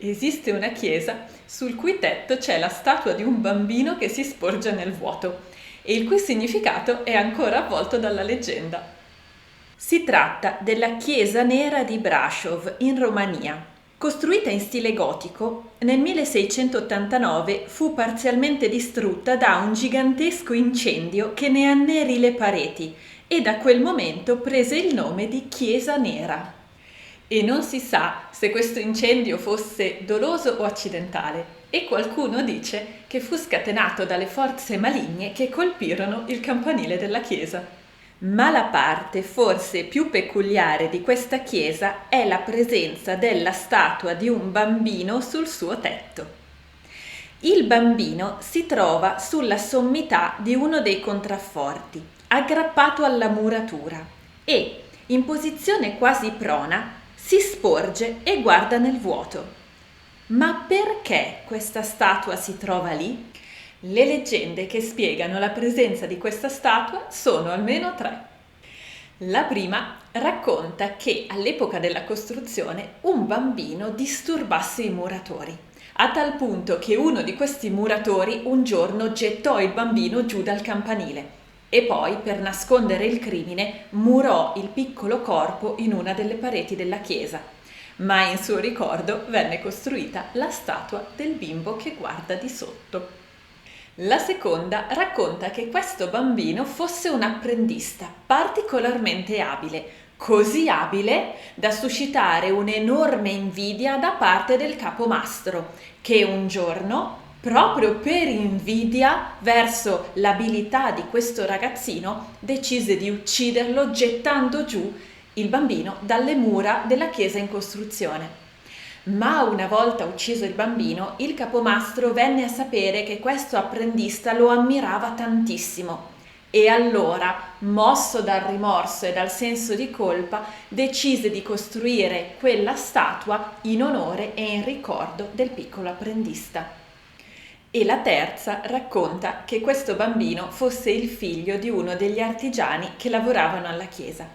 Esiste una chiesa sul cui tetto c'è la statua di un bambino che si sporge nel vuoto e il cui significato è ancora avvolto dalla leggenda. Si tratta della Chiesa Nera di Brașov in Romania. Costruita in stile gotico, nel 1689 fu parzialmente distrutta da un gigantesco incendio che ne annerì le pareti e da quel momento prese il nome di Chiesa Nera. E non si sa se questo incendio fosse doloso o accidentale, e qualcuno dice che fu scatenato dalle forze maligne che colpirono il campanile della chiesa. Ma la parte forse più peculiare di questa chiesa è la presenza della statua di un bambino sul suo tetto. Il bambino si trova sulla sommità di uno dei contrafforti, aggrappato alla muratura, e, in posizione quasi prona, si sporge e guarda nel vuoto. Ma perché questa statua si trova lì? Le leggende che spiegano la presenza di questa statua sono almeno tre. La prima racconta che all'epoca della costruzione un bambino disturbasse i muratori, a tal punto che uno di questi muratori un giorno gettò il bambino giù dal campanile e poi, per nascondere il crimine, murò il piccolo corpo in una delle pareti della chiesa. Ma in suo ricordo venne costruita la statua del bimbo che guarda di sotto. La seconda racconta che questo bambino fosse un apprendista particolarmente abile, così abile da suscitare un'enorme invidia da parte del capomastro, che un giorno, proprio per invidia verso l'abilità di questo ragazzino, decise di ucciderlo gettando giù il bambino dalle mura della chiesa in costruzione. Ma una volta ucciso il bambino, il capomastro venne a sapere che questo apprendista lo ammirava tantissimo e allora, mosso dal rimorso e dal senso di colpa, decise di costruire quella statua in onore e in ricordo del piccolo apprendista. E la terza racconta che questo bambino fosse il figlio di uno degli artigiani che lavoravano alla chiesa.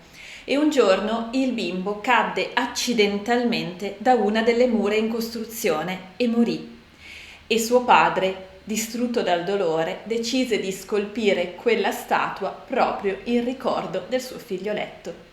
E un giorno il bimbo cadde accidentalmente da una delle mura in costruzione e morì. E suo padre, distrutto dal dolore, decise di scolpire quella statua proprio in ricordo del suo figlioletto.